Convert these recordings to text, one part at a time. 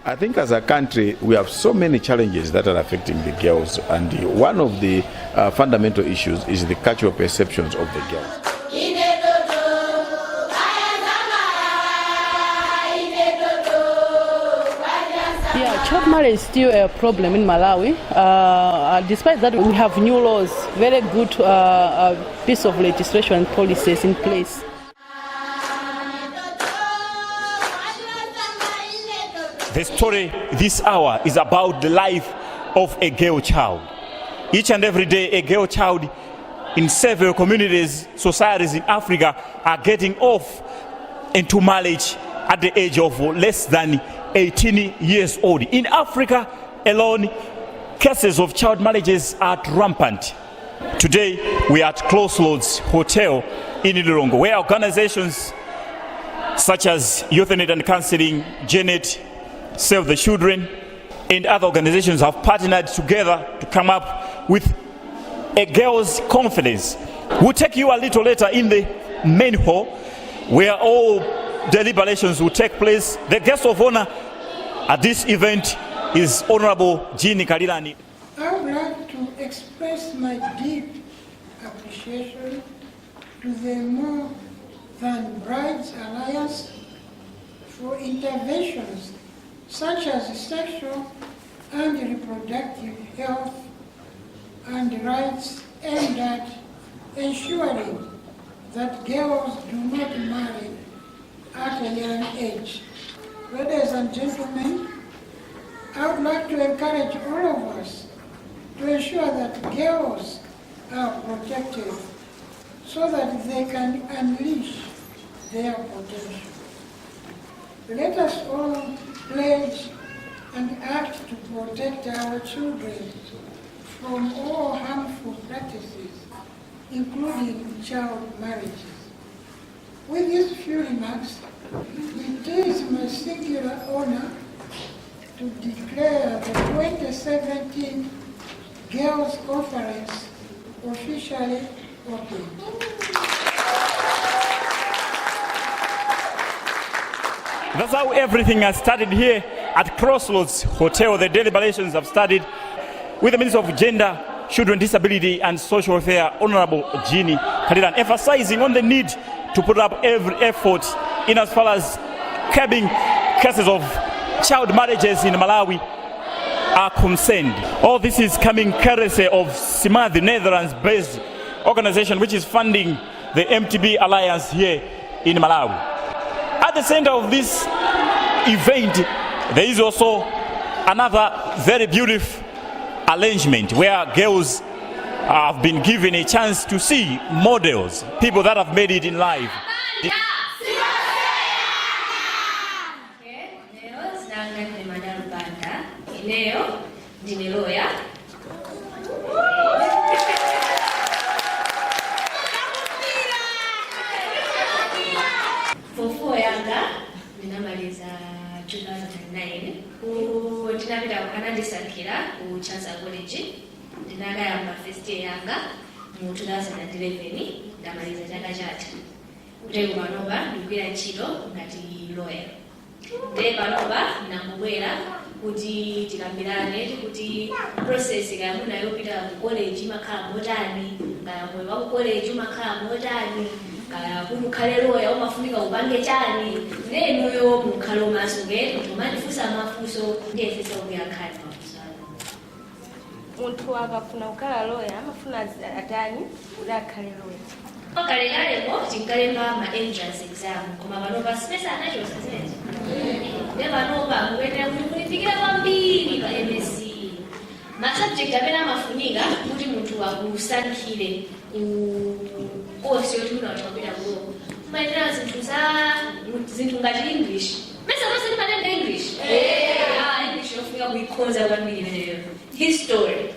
I think as a country, we have so many challenges that are affecting the girls, and one of the fundamental issues is the cultural perceptions of the girls. Yeah, child marriage is still a problem in Malawi. Despite that, we have new laws, very good piece of legislation and policies in place. The story this hour is about the life of a girl child. Each and every day, a girl child in several communities, societies in Africa are getting off into marriage at the age of less than 18 years old. In Africa alone, cases of child marriages are rampant. Today, we are at Crossroads Hotel in Lilongwe, where organizations such as Net and Counselling, GENET, Save the Children, and other organizations have partnered together to come up with a girls' conference. We'll take you a little later in the main hall where all deliberations will take place. The guest of honor at this event is Honorable Jean Karilani. I would like to express my deep appreciation to the More Than Brides Alliance for interventions such as sexual and reproductive health and rights aimed at ensuring that girls do not marry at a young age. Ladies and gentlemen, I would like to encourage all of us to ensure that girls are protected so that they can unleash their potential. Let us all pledge and act to protect our children from all harmful practices, including child marriages. With these few remarks, it is my singular honor to declare the 2017 Girls' Conference officially open. That's how everything has started here at Crossroads Hotel. The deliberations have started with the Minister of Gender, Children, Disability and Social Welfare, Honorable Jean Karilani, emphasizing on the need to put up every effort in as far as curbing cases of child marriages in Malawi are concerned. All this is coming courtesy of Simavi, the Netherlands-based organization which is funding the MTB Alliance here in Malawi. At the center of this event, there is also another very beautiful arrangement where girls have been given a chance to see models, people that have made it in life. Ndinapita ku Chanza College ndinagayamba first year yanga mu 2011 ndamaliza chaka chatha kuteko panopa ndikugwira ntchito ngati lawyer. Nde panopa ndangobwera kuti tikambirane kuti process yamuna yopita ku college imakhala motani, kaya moyo wa ku college umakhala motani, kaya kuti ukhale lawyer umafunika upange chani, nenuyo mukhalo masungeni kumandifusa mafuso ndiyesesa kuyakhali mafuso. Muntu akafuna kukhala lawyer amafuna atani kuti akhale lawyer. Kalekalepo tinkalemba ma entrance exam koma panopa sipesa anacho sazenje. Nde panopa mukuyenera kuti mulipikira kwambiri pa MSc. Ma subject amene amafunika kuti munthu akusankhire course yoti munatopita kulo. Mumayenera zinthu ngati English. Pesa pesa timatenda English. English yofunika kuikhonza kwambiri imeneyo. History.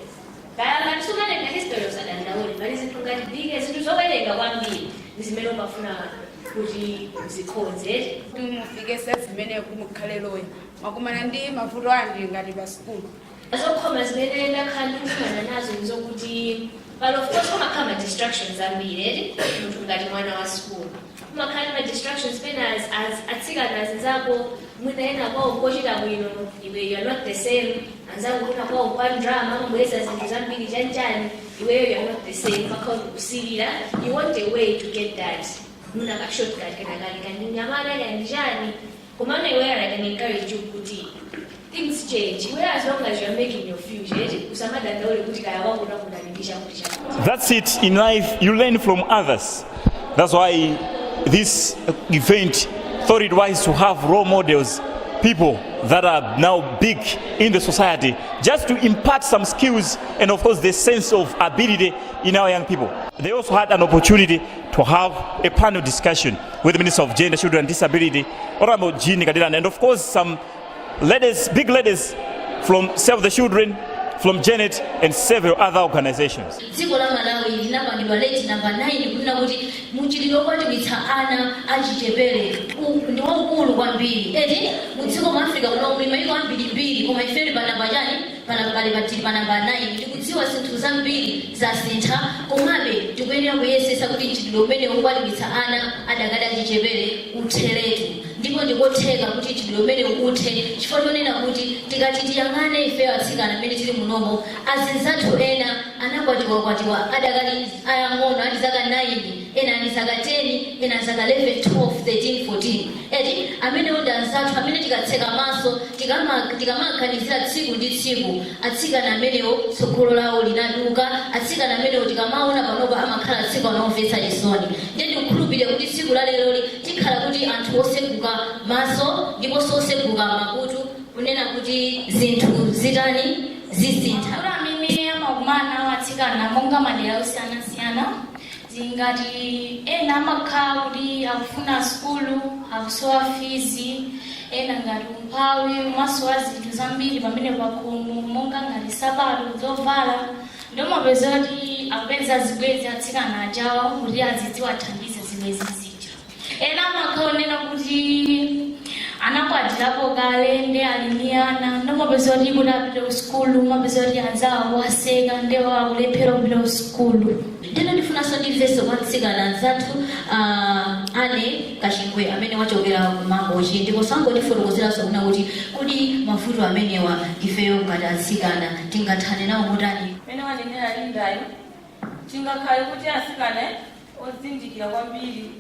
Kaya msumane na history usadandauli, bali zinthu ngati bige zinthu zowerenga kwambiri zimene umafuna kuti zikhonze. Mufike sezimene kumukhale lawyer. Makumana ndi mavuto andi ngati pa school. Zokhoma zimene ndakhandukana nazo nzokuti but of course kumakhala ma distractions ambiri munthu ngati mwana wa school. Kumakhala ma distractions pena as atsikana zinzako mwinaenda kwa ukochita mwino iwe you are not the same anzangu kuna kwa ukwan drama mweza zintu zambiri janjani iwe you are not the same because usilira you want a way to get that muna ka shortcut kana nyamana yanjani kumana iwe like an encourage you kuti things change where as long as you are making your future usamada ndaule kuti kaya wangu na kunalibisha kuti cha. That's it in life, you learn from others. That's why this event thought it wise to have role models, people that are now big in the society, just to impart some skills and of course the sense of ability in our young people. They also had an opportunity to have a panel discussion with the Minister of Gender, Children and Disability, Honorable Nkhata, and of course some ladies, big ladies from Save the Children, from GENET and several other organizations. Dziko la Malawi linapangidwa leti namba 9 kuna kuti muchitidwe kwatibitsa ana achichepere ndi waukulu kwambiri. Eti mudziko mwa Africa kuna mayiko ambiri koma ifere pa namba chani pa namba 9 tikudziwa zinthu zambiri zasintha komabe tikuyenera kuyesesa kuti mchitidwe umene ukwatibitsa ana adakada achichepere utheretu. Ndipo ndikotheka kuti mchitidwe umene uthe chifukwa chonena kuti tikati tiyang'ane ife atsikana amene tili munomo azinzathu ena anakwatiwa adakali ayang'ono ali zaka 9 ena ali zaka 10 ena zaka 11 12 13 14 eti amene ondanzathu amene tikatseka maso tikamakhanizira tsiku ndi tsiku atsikana amenewo tsogolo lawo linaduka atsikana amenewo tikamaona panopa amakhala tsiku anaomvetsa chisoni. Ndi kukhulupirira kuti tsiku la lero tikhala kuti anthu oseguka maso ndipo soseguka makutu kunena kuti zinthu zitani zisintha. Mimi amakumana watsikana monga madera osiyana-siyana zingati ena amakhala kuti akufuna skulu akusowa fizi ena ngati umphawi umasowa zinthu zambiri pamene pakhomo monga ngati sapato zovala ndio mapeza kuti akupeza zibwezi atsikana ajawa kuti azidziwathandiza zibwezi zija. Ena amakhaonena kuti anakwatirapo kale ndi aliniana nomapeza kuti kuti apite uskulu mapeza kuti anzawo waseka ndewo akulephera kupita uskulu. Tena ndifunanso ndimvese kwatsikana anzathu ane kachingwe amene wachokera ku Mangochi ndipo sangotifotokozeranso kuna kuti mavuto amenewa ifeyo ngati atsikana tingathane nawo motani. Mene wanenera lindayo tingakhale kuti atsikana ozindikira kwambiri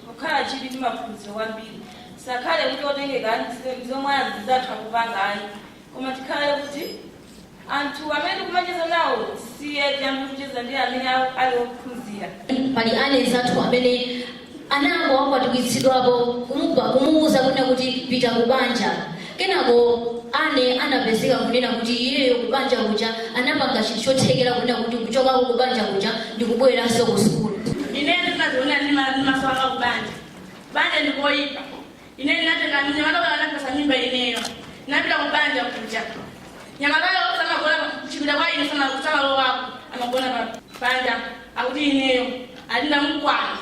kukhala chili ndi maphunziro kwambiri sakhale kuti otengeka zomwe azizathu akupanga ayi koma tikhale kuti anthu amene kumacheza nawo siye jambo kucheza ndi amene ali ophunzira. Pali ane zathu amene anango wakwatikwitsidwapo kumuuza kuti pita kubanja kenako ane anapezeka kunena kuti iyeyo kubanja kuja anapanga chinthu chothekera kunena kuti kuchoka kubanja kuja ndikubweranso ku skulu. Ine ndinaziona ndi maswala kubanja banja ndikoyipa ine ndinatenga mnyamata anapesa mimba ineyo napita kubanja kuja nyamakayo samagona chipita kwa ine sama lo wako amagona pabanja akuti ineyo alina mkwana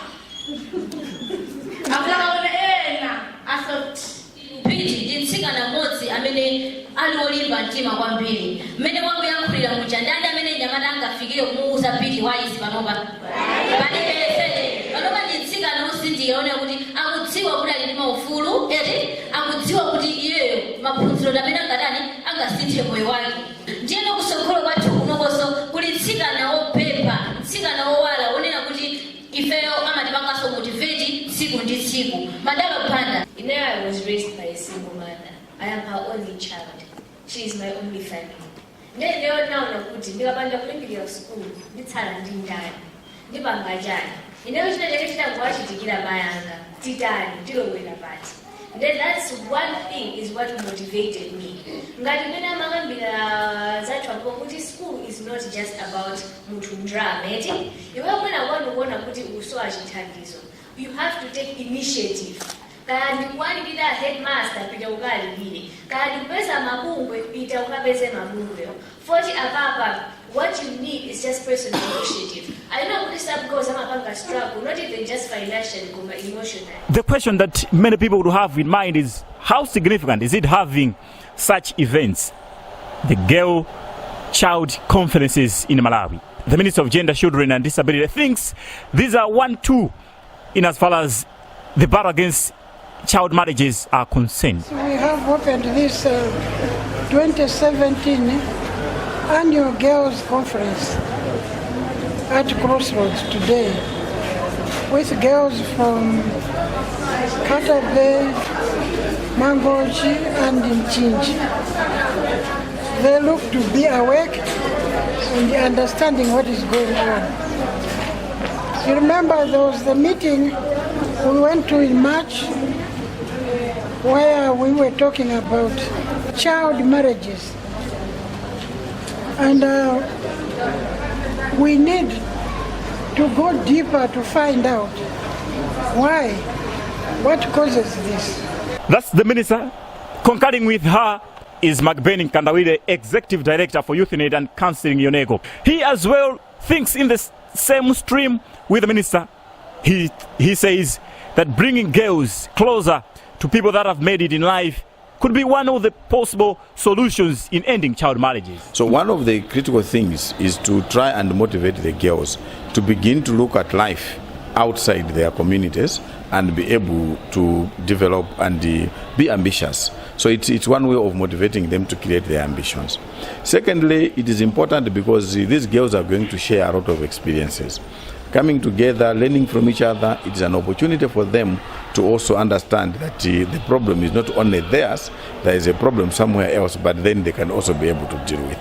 akulaona ena asoti piti nditsikana modzi amene ali olimba mtima kwambiri mmene wakuyankhulira muja ndani amene nyamata angafikire kumuuza piti waizi panopa panepesete panopa nditsikana osindika onera kuti akudziwa kuti ali ndi maufulu eti akudziwa kuti iyeyo maphunziro amene angatani angasinthe moyo wake. Ndiyeno kusokholo kwathu kunokonso kuli tsikana opepa tsikana owala onena kuti ifeyo amatipanganso motivate tsiku ndi tsiku. Madalo Panda. I was raised by a single mother. I am her only child. She is my only family. Leo naona kuti ndikapanda kulimbikira school nditsala ndi ndani ndipanga chani ineyo chinachake chitangwachitikira mayanga titani tilowera pati. Then that's one thing is what motivated me. Ngati mene amakambira zathu apo kuti school is not just about munthu ndrama eti iwe kwena kwanu kuona kuti usowa chithandizo. You have to take initiative. Kandi kwani ndida headmaster pita ukalipire kandi kupeza mabungwe pita ukapeze mabungwe 40 apapa. What you need is just personal initiative. I know this stuff goes on struggle, not even just financially, but emotionally. The question that many people would have in mind is how significant is it having such events, the girl-child conferences in Malawi? The Minister of Gender, Children and Disability thinks these are 1-2 in as far as the battle against child marriages are concerned. We have opened this 2017 annual girls conference at Crossroads today with girls from Nkhata Bay, Mangochi and Mchinji. They look to be awake and understanding what is going on. You remember there was the meeting we went to in March where we were talking about child marriages. And we need to go deeper to find out why, what causes this. That's the minister. Concurring with her is Magbeni Nkandawire, Executive Director for Youth Net and Counselling YONECO. He as well thinks in the same stream with the minister. He says that bringing girls closer to people that have made it in life could be one of the possible solutions in ending child marriages. So one of the critical things is to try and motivate the girls to begin to look at life outside their communities and be able to develop and be ambitious. So it's one way of motivating them to create their ambitions. Secondly, it is important because these girls are going to share a lot of experiences. Coming together, learning from each other, it is an opportunity for them to also understand that the problem is not only theirs, there is a problem somewhere else, but then they can also be able to deal with.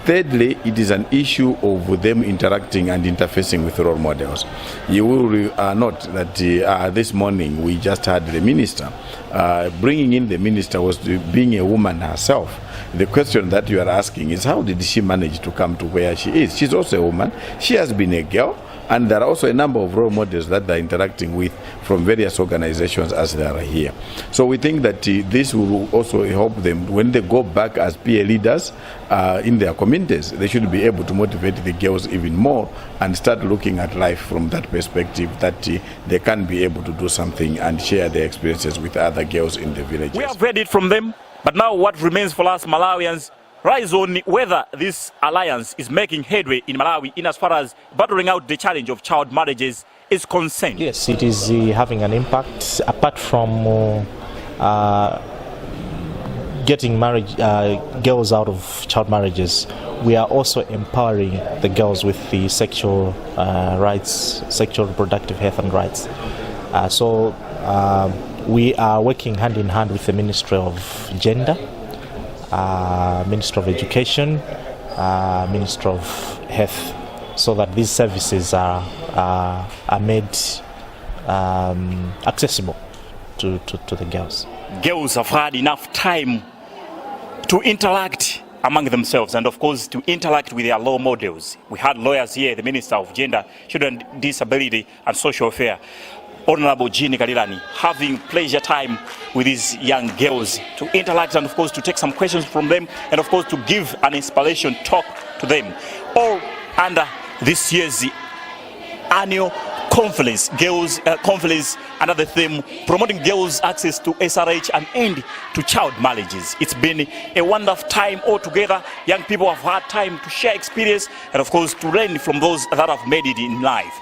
Thirdly, it is an issue of them interacting and interfacing with role models. You will note that this morning we just had the minister. Bringing in the minister was being a woman herself. The question that you are asking is, how did she manage to come to where she is? She's also a woman. She has been a girl. And there are also a number of role models that they're interacting with from various organizations as they are here. So we think that this will also help them when they go back as peer leaders in their communities. They should be able to motivate the girls even more and start looking at life from that perspective, that they can be able to do something and share their experiences with other girls in the villages. We have heard it from them, but now what remains for us Malawians lies on whether this alliance is making headway in Malawi in as far as battling out the challenge of child marriages is concerned. Yes, it is having an impact. Apart from getting girls out of child marriages, we are also empowering the girls with the sexual rights, sexual reproductive health and rights. So we are working hand in hand with the Ministry of Gender, Ministry of Education, Ministry of Health, so that these services are made accessible to the girls. Girls have had enough time to interact among themselves and of course to interact with their role models. We had lawyers here, the Minister of Gender, Children, Disability and Social Affairs, Honorable Jeannie Kalilani, having pleasure time with these young girls to interact and of course to take some questions from them and of course to give an inspiration talk to them. All under this year's annual conference, girls conference, another theme, promoting girls' access to SRH and end to child marriages. It's been a wonderful time altogether. Young people have had time to share experience and of course to learn from those that have made it in life.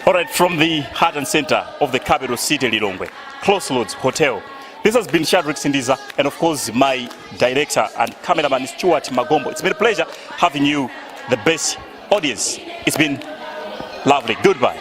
All right, from the heart and center of the capital city, Lilongwe, Crossroads Hotel. This has been Shadrack Sindiza and of course my director and cameraman Stuart Magombo. It's been a pleasure having you, the best audience. It's been lovely. Goodbye.